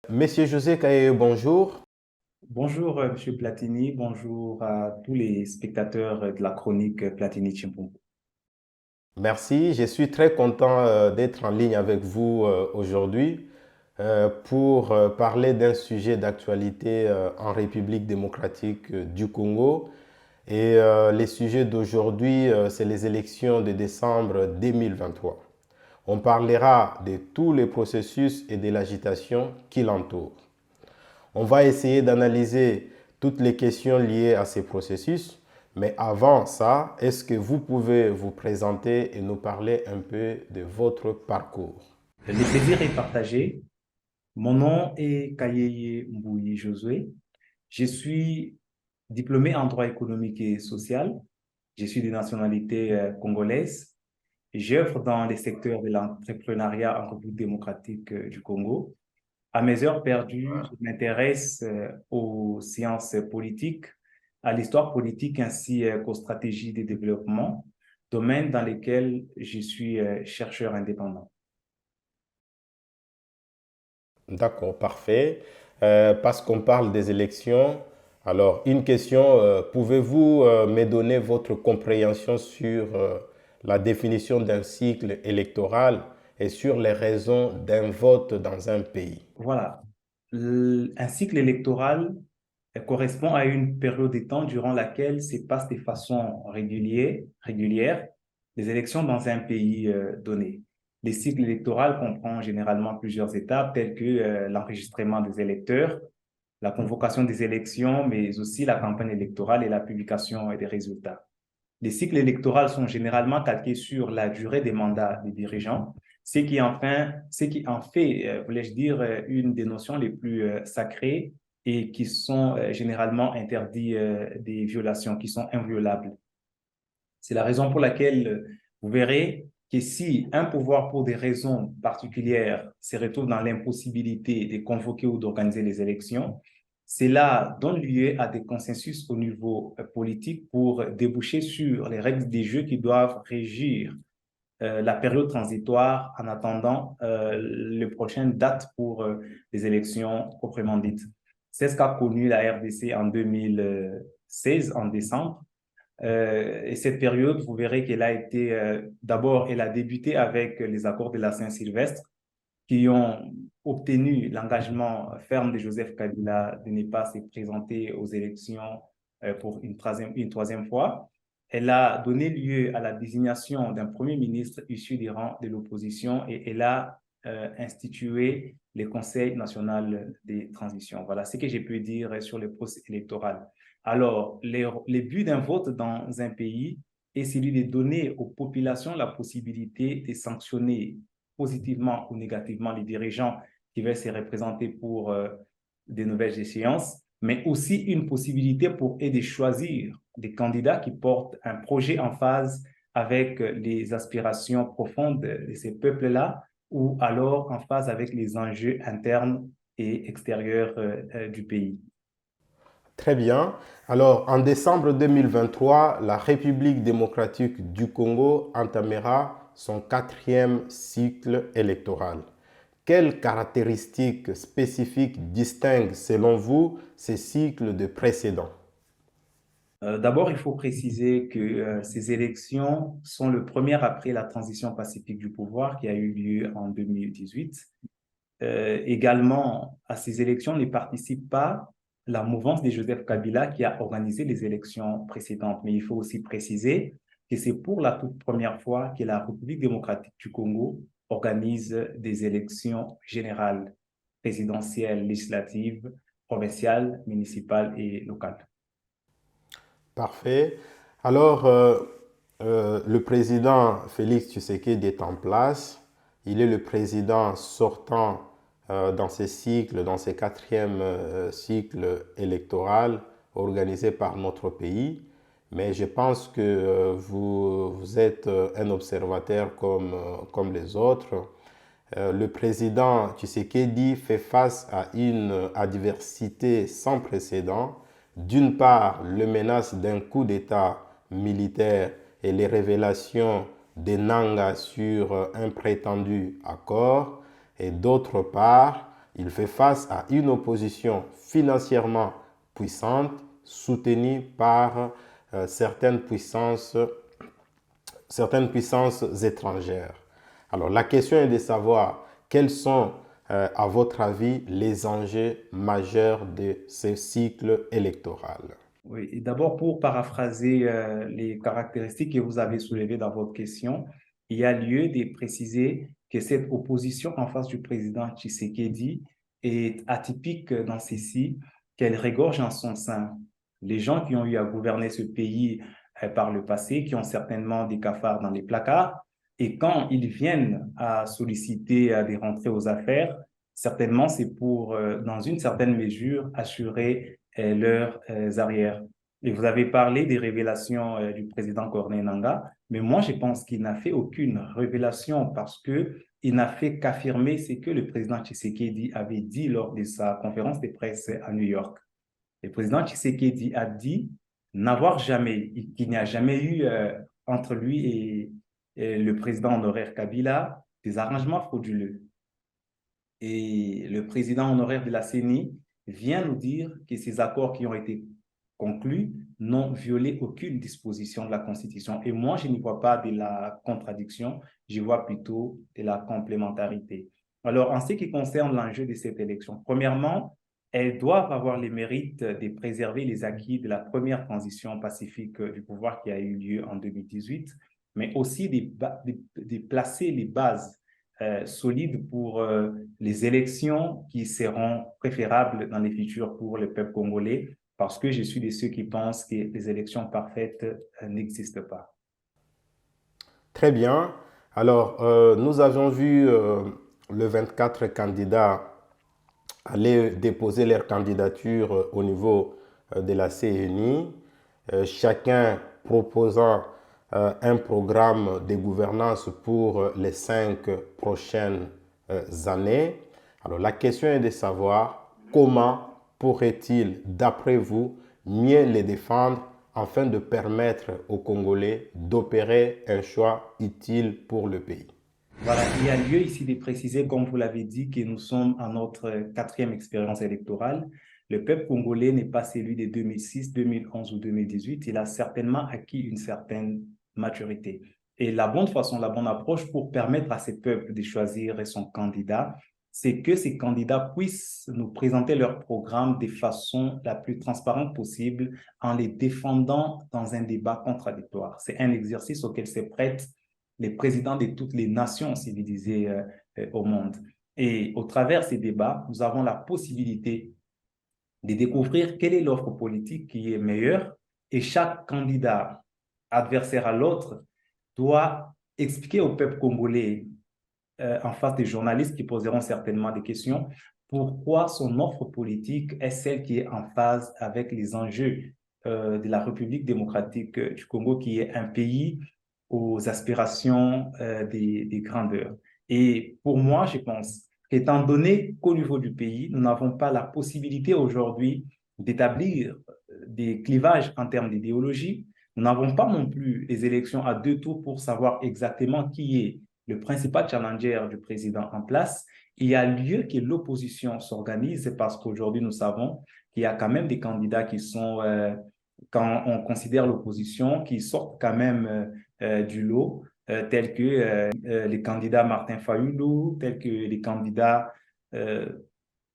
Monsieur José Kaye, bonjour. Bonjour, Monsieur Platini. Bonjour à tous les spectateurs de la chronique Platini Chimpumpu. Merci. Je suis très content d'être en ligne avec vous aujourd'hui pour parler d'un sujet d'actualité en République démocratique du Congo. Les sujets d'aujourd'hui, c'est les élections de décembre 2023. On parlera de tous les processus et de l'agitation qui l'entourent. On va essayer d'analyser toutes les questions liées à ces processus. Mais avant ça, est-ce que vous pouvez vous présenter et nous parler un peu de votre parcours? Le plaisir est partagé. Mon nom est Kayeye Mbouyi Josué. Je suis diplômé en droit économique et social. Je suis de nationalité congolaise. J'œuvre dans les secteurs de l'entrepreneuriat en République démocratique du Congo. À mes heures perdues, je m'intéresse aux sciences politiques, à l'histoire politique ainsi qu'aux stratégies de développement, domaine dans lesquels je suis chercheur indépendant. D'accord, parfait. Parce qu'on parle des élections, alors une question, pouvez-vous me donner votre compréhension sur la définition d'un cycle électoral et sur les raisons d'un vote dans un pays? Voilà. Un cycle électoral correspond à une période de temps durant laquelle se passent de façon régulière les élections dans un pays donné. Le cycle électoral comprend généralement plusieurs étapes telles que l'enregistrement des électeurs, la convocation des élections, mais aussi la campagne électorale et la publication des résultats. Les cycles électoraux sont généralement calqués sur la durée des mandats des dirigeants, ce qui en fait, voulais-je dire, une des notions les plus sacrées et qui sont généralement interdits des violations, qui sont inviolables. C'est la raison pour laquelle vous verrez que si un pouvoir, pour des raisons particulières, se retrouve dans l'impossibilité de convoquer ou d'organiser les élections, cela donne lieu à des consensus au niveau politique pour déboucher sur les règles des jeux qui doivent régir la période transitoire en attendant les prochaines dates pour les élections proprement dites. C'est ce qu'a connu la RDC en 2016, en décembre. Et cette période, vous verrez qu'elle a été, d'abord, elle a débuté avec les accords de la Saint-Sylvestre qui ont obtenu l'engagement ferme de Joseph Kabila de ne pas se présenter aux élections pour une troisième fois. Elle a donné lieu à la désignation d'un premier ministre issu des rangs de l'opposition et elle a institué le Conseil national des transitions. Voilà ce que j'ai pu dire sur le processus électoral. Alors, les buts d'un vote dans un pays est celui de donner aux populations la possibilité de sanctionner positivement ou négativement les dirigeants qui veulent se représenter pour de nouvelles échéances, mais aussi une possibilité pour eux de choisir des candidats qui portent un projet en phase avec les aspirations profondes de ces peuples-là ou alors en phase avec les enjeux internes et extérieurs du pays. Très bien. Alors, en décembre 2023, la République démocratique du Congo entamera son quatrième cycle électoral. Quelles caractéristiques spécifiques distinguent, selon vous, ces cycles de précédents? D'abord, il faut préciser que ces élections sont le premier après la transition pacifique du pouvoir qui a eu lieu en 2018. Également, à ces élections ne participe pas la mouvance de Joseph Kabila qui a organisé les élections précédentes. Mais il faut aussi préciser que c'est pour la toute première fois que la République démocratique du Congo organise des élections générales, présidentielles, législatives, provinciales, municipales et locales. Parfait. Alors, le président Félix Tshisekedi est en place. Il est le président sortant dans ces cycles, dans ces quatrièmes cycles électoraux organisés par notre pays. Mais je pense que vous êtes un observateur comme les autres. Le président Tshisekedi fait face à une adversité sans précédent. D'une part, le menace d'un coup d'État militaire et les révélations des Nanga sur un prétendu accord. Et d'autre part, Il fait face à une opposition financièrement puissante, soutenue par certaines puissances étrangères. Alors, la question est de savoir quels sont, à votre avis, les enjeux majeurs de ce cycle électoral. Oui, et d'abord, pour paraphraser les caractéristiques que vous avez soulevées dans votre question, il y a lieu de préciser que cette opposition en face du président Tshisekedi est atypique dans ceci, qu'elle regorge en son sein les gens qui ont eu à gouverner ce pays par le passé, qui ont certainement des cafards dans les placards, et quand ils viennent à solliciter des rentrées aux affaires, certainement c'est pour, dans une certaine mesure, assurer leurs arrières. Et vous avez parlé des révélations du président Corneille Nangaa, mais moi je pense qu'il n'a fait aucune révélation parce qu'il n'a fait qu'affirmer ce que le président Tshisekedi avait dit lors de sa conférence de presse à New York. Le président Tshisekedi a dit n'avoir jamais, qu'il n'y a jamais eu entre lui et le président honoraire Kabila des arrangements frauduleux. Et le président honoraire de la CENI vient nous dire que ces accords qui ont été conclus n'ont violé aucune disposition de la Constitution. Et moi, je n'y vois pas de la contradiction, je vois plutôt de la complémentarité. Alors, en ce qui concerne l'enjeu de cette élection, premièrement, elles doivent avoir les mérites de préserver les acquis de la première transition pacifique du pouvoir qui a eu lieu en 2018, mais aussi de placer les bases solides pour les élections qui seront préférables dans les futurs pour le peuple congolais, parce que je suis de ceux qui pensent que les élections parfaites n'existent pas. Très bien. Alors, nous avons vu le 24 candidats aller déposer leur candidature au niveau de la CNI, chacun proposant un programme de gouvernance pour les 5 prochaines années. Alors la question est de savoir comment pourrait-il, d'après vous, mieux les défendre afin de permettre aux Congolais d'opérer un choix utile pour le pays. Voilà, il y a lieu ici de préciser, comme vous l'avez dit, que nous sommes à notre quatrième expérience électorale. Le peuple congolais n'est pas celui de 2006, 2011 ou 2018. Il a certainement acquis une certaine maturité. Et la bonne façon, la bonne approche pour permettre à ce peuple de choisir son candidat, c'est que ces candidats puissent nous présenter leur programme de façon la plus transparente possible en les défendant dans un débat contradictoire. C'est un exercice auquel se prête les présidents de toutes les nations civilisées au monde. Et au travers de ces débats, nous avons la possibilité de découvrir quelle est l'offre politique qui est meilleure et chaque candidat adversaire à l'autre doit expliquer au peuple congolais en face des journalistes qui poseront certainement des questions pourquoi son offre politique est celle qui est en phase avec les enjeux de la République démocratique du Congo, qui est un pays aux aspirations des grandeurs. Et pour moi, je pense qu'étant donné qu'au niveau du pays, nous n'avons pas la possibilité aujourd'hui d'établir des clivages en termes d'idéologie, nous n'avons pas non plus les élections à 2 tours pour savoir exactement qui est le principal challenger du président en place. Il y a lieu que l'opposition s'organise parce qu'aujourd'hui, nous savons qu'il y a quand même des candidats qui sont, quand on considère l'opposition, qui sortent quand même du lot, tels que les candidats Martin Fayulu, tels que les candidats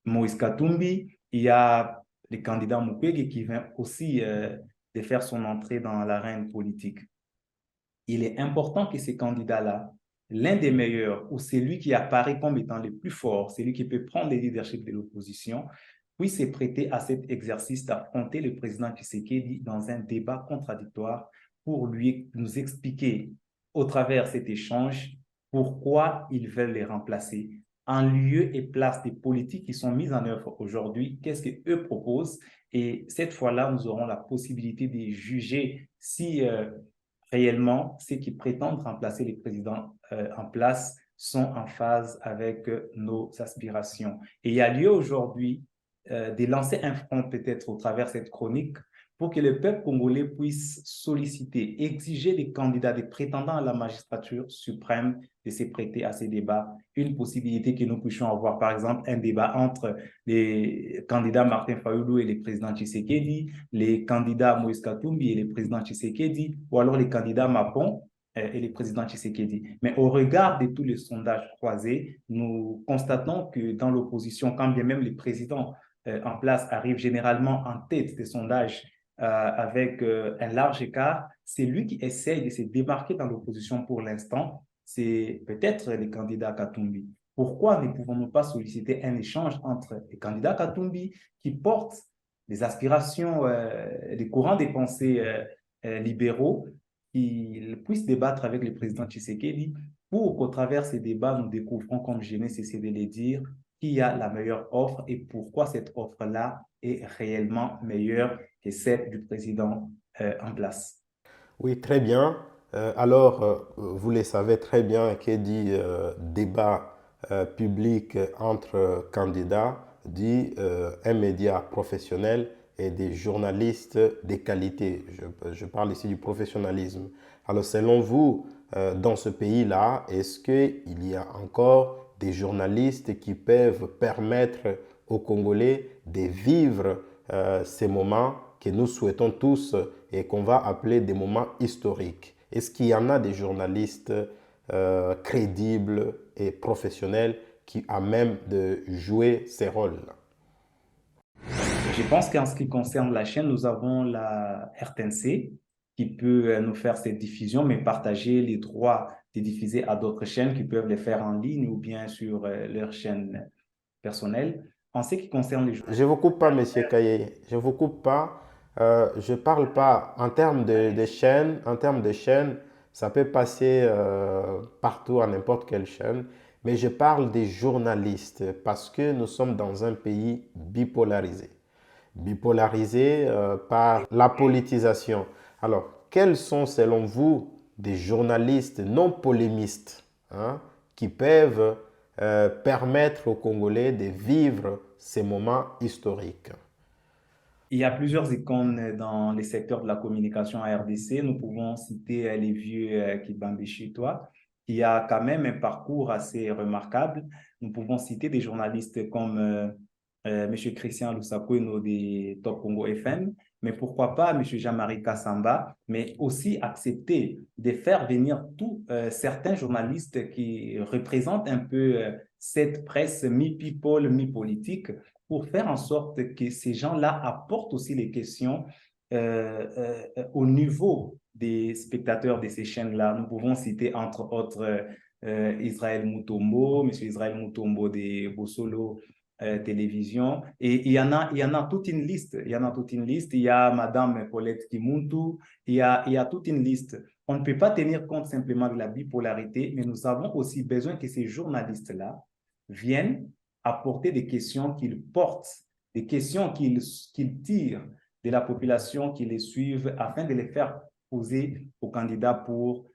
Moïse Katumbi. Il y a les candidats Mukwege qui vient aussi de faire son entrée dans l'arène politique. Il est important que ces candidats-là, l'un des meilleurs ou celui qui apparaît comme étant le plus fort, celui qui peut prendre le leadership de l'opposition, puisse se prêter à cet exercice d'affronter le président Tshisekedi dans un débat contradictoire pour nous expliquer au travers de cet échange pourquoi ils veulent les remplacer. En lieu et place des politiques qui sont mises en œuvre aujourd'hui, qu'est-ce qu'eux proposent? Et cette fois-là, nous aurons la possibilité de juger si réellement ceux qui prétendent remplacer les présidents en place sont en phase avec nos aspirations. Et il y a lieu aujourd'hui de lancer un front peut-être au travers de cette chronique pour que le peuple congolais puisse solliciter, exiger des candidats, des prétendants à la magistrature suprême de se prêter à ces débats. Une possibilité que nous puissions avoir, par exemple, un débat entre les candidats Martin Fayulu et le président Tshisekedi, les candidats Moïse Katumbi et le président Tshisekedi, ou alors les candidats Mapon et le président Tshisekedi. Mais au regard de tous les sondages croisés, nous constatons que dans l'opposition, quand bien même les présidents en place arrivent généralement en tête des sondages avec un large écart, c'est lui qui essaye de se démarquer dans l'opposition pour l'instant, c'est peut-être le candidat Katumbi. Pourquoi ne pouvons-nous pas solliciter un échange entre les candidats Katumbi qui portent des aspirations, des courants des pensées libéraux, qu'ils puissent débattre avec le président Tshisekedi pour qu'au travers de ces débats, nous découvrons, comme je n'ai cessé de le dire, qui a la meilleure offre et pourquoi cette offre-là est réellement meilleure que celle du président en place. Oui, très bien. Vous le savez très bien, qui dit débat public entre candidats, dit un média professionnel et des journalistes de qualité. Je parle ici du professionnalisme. Alors, selon vous, dans ce pays-là, est-ce qu'il y a encore des journalistes qui peuvent permettre aux Congolais de vivre ces moments que nous souhaitons tous et qu'on va appeler des moments historiques? Est-ce qu'il y en a des journalistes crédibles et professionnels qui ont même de jouer ces rôles-là? Je pense qu'en ce qui concerne la chaîne, nous avons la RTNC qui peut nous faire cette diffusion, mais partager les droits de diffuser à d'autres chaînes qui peuvent les faire en ligne ou bien sur leur chaîne personnelle. En ce qui concerne les Je ne vous coupe pas, Monsieur Kaye. Je ne vous coupe pas. Je ne parle pas en termes de chaîne. En termes de chaîne, ça peut passer partout à n'importe quelle chaîne. Mais je parle des journalistes parce que nous sommes dans un pays bipolarisé. Bipolarisé par la politisation. Alors, quels sont selon vous des journalistes non polémistes, hein, qui peuvent permettre aux Congolais de vivre ces moments historiques? Il y a plusieurs icônes dans les secteurs de la communication à RDC. Nous pouvons citer les vieux Kibambi Chitois, qui a quand même un parcours assez remarquable. Nous pouvons citer des journalistes comme M. Christian Lusakweno de Top Congo FM, mais pourquoi pas M. Jean-Marie Kassamba, mais aussi accepter de faire venir tous certains journalistes qui représentent un peu cette presse mi-people, mi-politique, pour faire en sorte que ces gens-là apportent aussi les questions au niveau des spectateurs de ces chaînes-là. Nous pouvons citer entre autres Israël Mutombo, M. Israël Mutombo de Bossolo Télévision, et il y en a toute une liste. Il y en a toute une liste. Il y a Madame Paulette Kimuntu, il y a toute une liste. On ne peut pas tenir compte simplement de la bipolarité, mais nous avons aussi besoin que ces journalistes-là viennent apporter des questions qu'ils portent, des questions qu'ils tirent de la population qui les suivent afin de les faire poser aux candidats pour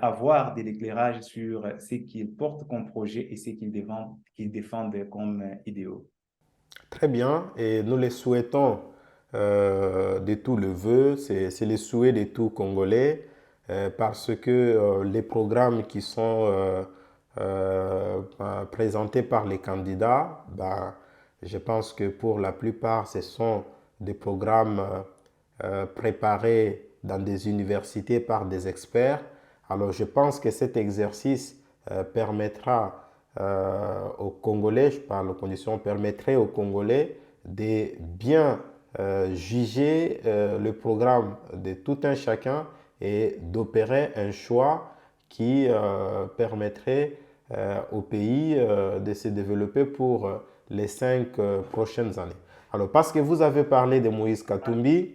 avoir de l'éclairage sur ce qu'ils portent comme projet et ce qu'ils défendent comme idéaux. Très bien, et nous les souhaitons de tout le vœu, c'est les souhaits de tout Congolais, parce que les programmes qui sont présentés par les candidats, ben, je pense que pour la plupart, ce sont des programmes préparés dans des universités par des experts. Alors je pense que cet exercice permettra aux Congolais, je parle aux conditions, permettrait aux Congolais de bien juger le programme de tout un chacun et d'opérer un choix qui permettrait au pays de se développer pour les 5 prochaines années. Alors, parce que vous avez parlé de Moïse Katumbi,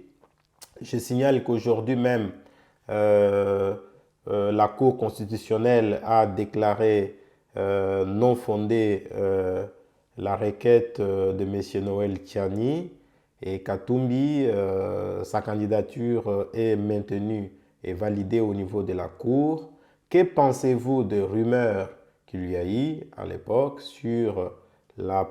je signale qu'aujourd'hui même, la Cour constitutionnelle a déclaré non fondée la requête de M. Noël Tiani, et Katumbi, sa candidature est maintenue et validée au niveau de la Cour. Que pensez-vous des rumeurs qu'il y a eu à l'époque sur la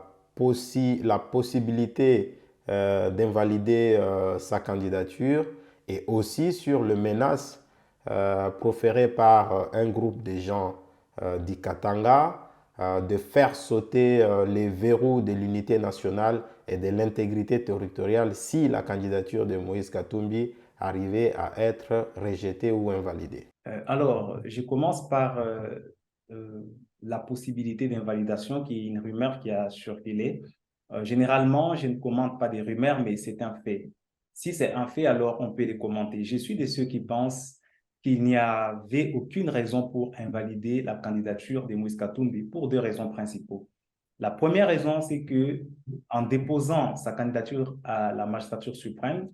possibilité d'invalider sa candidature et aussi sur les menaces proférées par un groupe de gens du Katanga de faire sauter les verrous de l'unité nationale et de l'intégrité territoriale si la candidature de Moïse Katumbi arrivait à être rejetée ou invalidée. Alors, je commence par euh, la possibilité d'invalidation, qui est une rumeur qui a circulé. Généralement, je ne commente pas des rumeurs, mais c'est un fait. Si c'est un fait, alors on peut les commenter. Je suis de ceux qui pensent qu'il n'y avait aucune raison pour invalider la candidature de Moïse Katumbi pour deux raisons principales. La première raison, c'est que en déposant sa candidature à la magistrature suprême,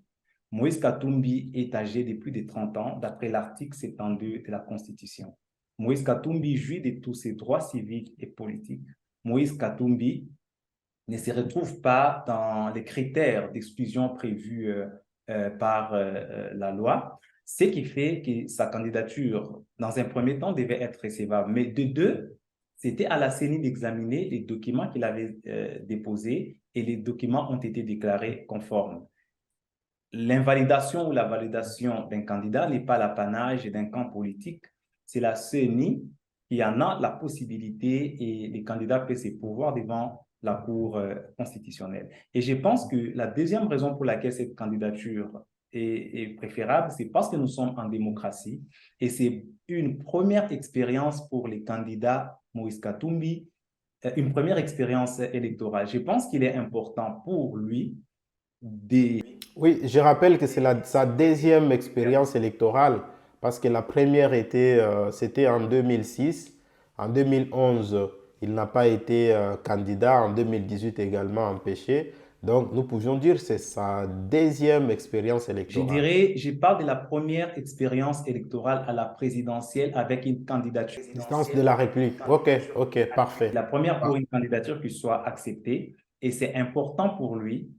Moïse Katumbi est âgé de plus de 30 ans, d'après l'article 72 de la Constitution. Moïse Katumbi jouit de tous ses droits civiques et politiques. Moïse Katumbi ne se retrouve pas dans les critères d'exclusion prévus par la loi, ce qui fait que sa candidature, dans un premier temps, devait être recevable. Mais de deux, c'était à la CENI d'examiner les documents qu'il avait déposés et les documents ont été déclarés conformes. L'invalidation ou la validation d'un candidat n'est pas l'apanage d'un camp politique, c'est la CENI qui en a la possibilité et les candidats peuvent se pouvoir devant la Cour constitutionnelle. Et je pense que la deuxième raison pour laquelle cette candidature est préférable, c'est parce que nous sommes en démocratie et c'est une première expérience pour les candidats Moïse Katumbi, une première expérience électorale. Je pense qu'il est important pour lui de Oui, je rappelle que c'est sa deuxième expérience électorale parce que la première c'était en 2006. En 2011, il n'a pas été candidat. En 2018 également empêché. Donc nous pouvions dire que c'est sa deuxième expérience Je électorale. dirais, je parle de la première expérience électorale à la présidentielle avec une candidature. Présidence de la République. Ok, ok, parfait. La première pour une candidature qui soit acceptée. Et c'est important pour lui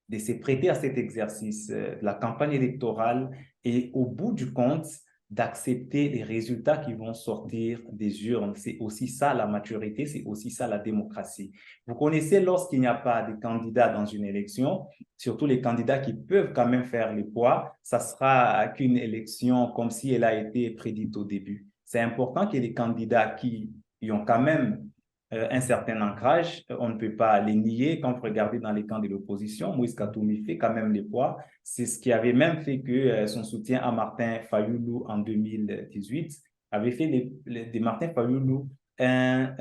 de se prêter à cet exercice de la campagne électorale et au bout du compte, d'accepter les résultats qui vont sortir des urnes. C'est aussi ça la maturité, c'est aussi ça la démocratie. Vous connaissez lorsqu'il n'y a pas de candidat dans une élection, surtout les candidats qui peuvent quand même faire les poids, ça sera qu'une élection comme si elle a été prédite au début. C'est important que les candidats qui ont quand même un certain ancrage, on ne peut pas les nier. Quand vous regardez dans les camps de l'opposition, Moïse Katumbi fait quand même les poids. C'est ce qui avait même fait que son soutien à Martin Fayoulou en 2018 avait fait de Martin Fayoulou un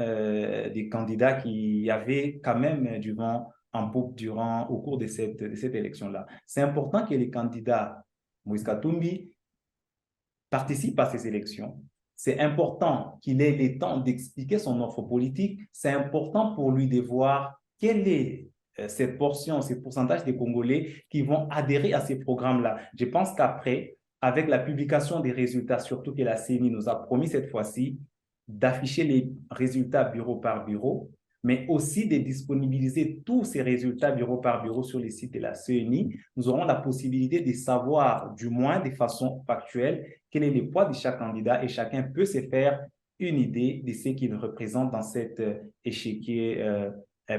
des candidats qui avait quand même du vent en poupe au cours de cette élection-là. C'est important que les candidats Moïse Katumbi participent à ces élections. C'est important qu'il ait le temps d'expliquer son offre politique. C'est important pour lui de voir quelle est cette portion, ce pourcentage des Congolais qui vont adhérer à ces programmes-là. Je pense qu'après, avec la publication des résultats, surtout que la CENI nous a promis cette fois-ci d'afficher les résultats bureau par bureau, mais aussi de disponibiliser tous ces résultats bureau par bureau sur les sites de la CENI, nous aurons la possibilité de savoir, du moins de façon factuelle, quel est le poids de chaque candidat et chacun peut se faire une idée de ce qu'il représente dans cet échiquier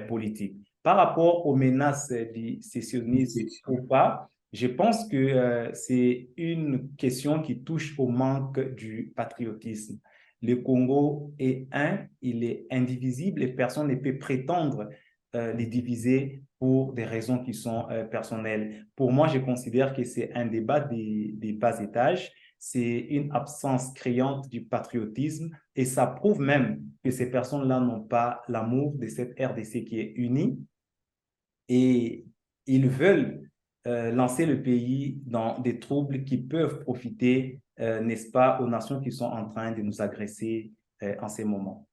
politique. Par rapport aux menaces du sécessionnisme ou pas, je pense que c'est une question qui touche au manque du patriotisme. Le Congo est un, il est indivisible et personne ne peut prétendre les diviser pour des raisons qui sont personnelles. Pour moi, je considère que c'est un débat des bas étages, c'est une absence criante du patriotisme et ça prouve même que ces personnes-là n'ont pas l'amour de cette RDC qui est unie et ils veulent lancer le pays dans des troubles qui peuvent profiter, n'est-ce pas, aux nations qui sont en train de nous agresser en ces moments.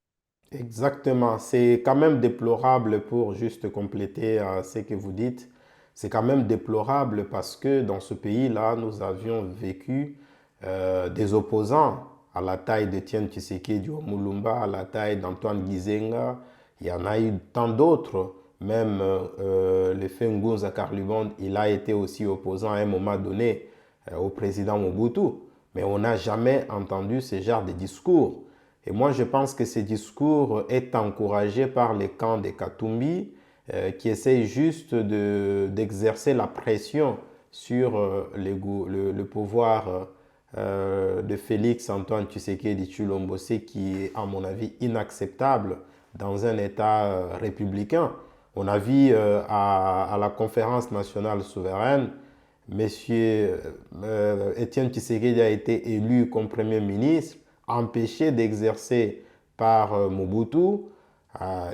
Exactement. C'est quand même déplorable pour juste compléter ce que vous dites. C'est quand même déplorable parce que dans ce pays-là, nous avions vécu des opposants à la taille de Tiens Tshisekedi au Mulumba, à la taille d'Antoine Gizenga. Il y en a eu tant d'autres. Même le Fengunza Karluband, il a été aussi opposant à un moment donné au président Mobutu. Mais on n'a jamais entendu ce genre de discours. Et moi, je pense que ce discours est encouragé par les camps de Katumbi qui essaye juste d'exercer la pression sur le pouvoir de Félix Antoine Tshisekedi Tshilombo, ce qui est à mon avis inacceptable dans un État républicain. On a vu à la conférence nationale souveraine, Monsieur Étienne Tshisekedi a été élu comme Premier ministre, empêché d'exercer par Mobutu.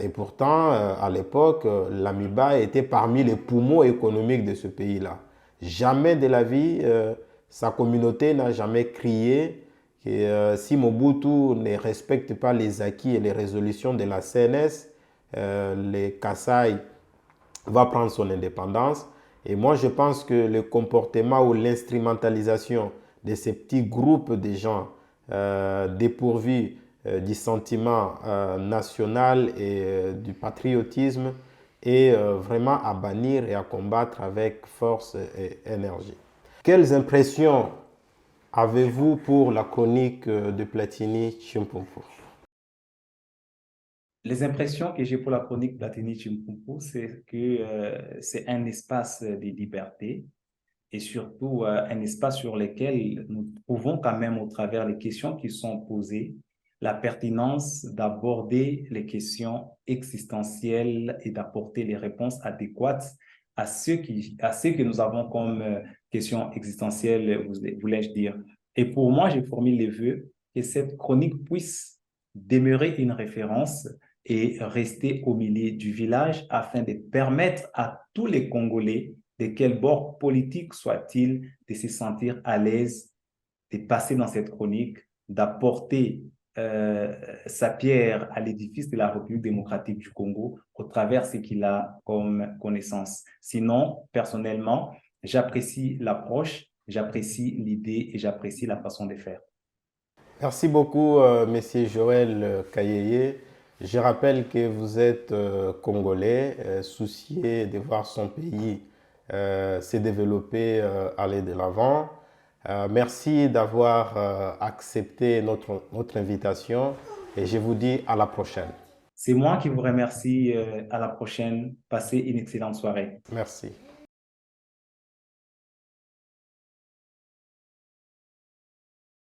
Et pourtant, à l'époque, l'Amiba était parmi les poumons économiques de ce pays-là. Jamais de la vie, sa communauté n'a jamais crié que si Mobutu ne respecte pas les acquis et les résolutions de la CNS, les Kasaï va prendre son indépendance. Et moi, je pense que le comportement ou l'instrumentalisation de ces petits groupes de gens dépourvus du sentiment national et du patriotisme est vraiment à bannir et à combattre avec force et énergie. Quelles impressions avez-vous pour la chronique de Platini Chimpumpu? Les impressions que j'ai pour la chronique Platini Chimpumpu, c'est que c'est un espace de liberté et surtout un espace sur lequel nous trouvons quand même au travers des questions qui sont posées la pertinence d'aborder les questions existentielles et d'apporter les réponses adéquates à ce que nous avons comme questions existentielles, voulais-je dire. Et pour moi, je formule les vœux que cette chronique puisse demeurer une référence et rester au milieu du village afin de permettre à tous les Congolais, de quel bord politique soit-il, de se sentir à l'aise, de passer dans cette chronique, d'apporter sa pierre à l'édifice de la République démocratique du Congo au travers de ce qu'il a comme connaissance. Sinon, personnellement, j'apprécie l'approche, j'apprécie l'idée et j'apprécie la façon de faire. Merci beaucoup, Monsieur Joël Kayeye. Je rappelle que vous êtes congolais, soucié de voir son pays se développer, aller de l'avant. Merci d'avoir accepté notre invitation et je vous dis à la prochaine. C'est moi qui vous remercie. À la prochaine. Passez une excellente soirée. Merci.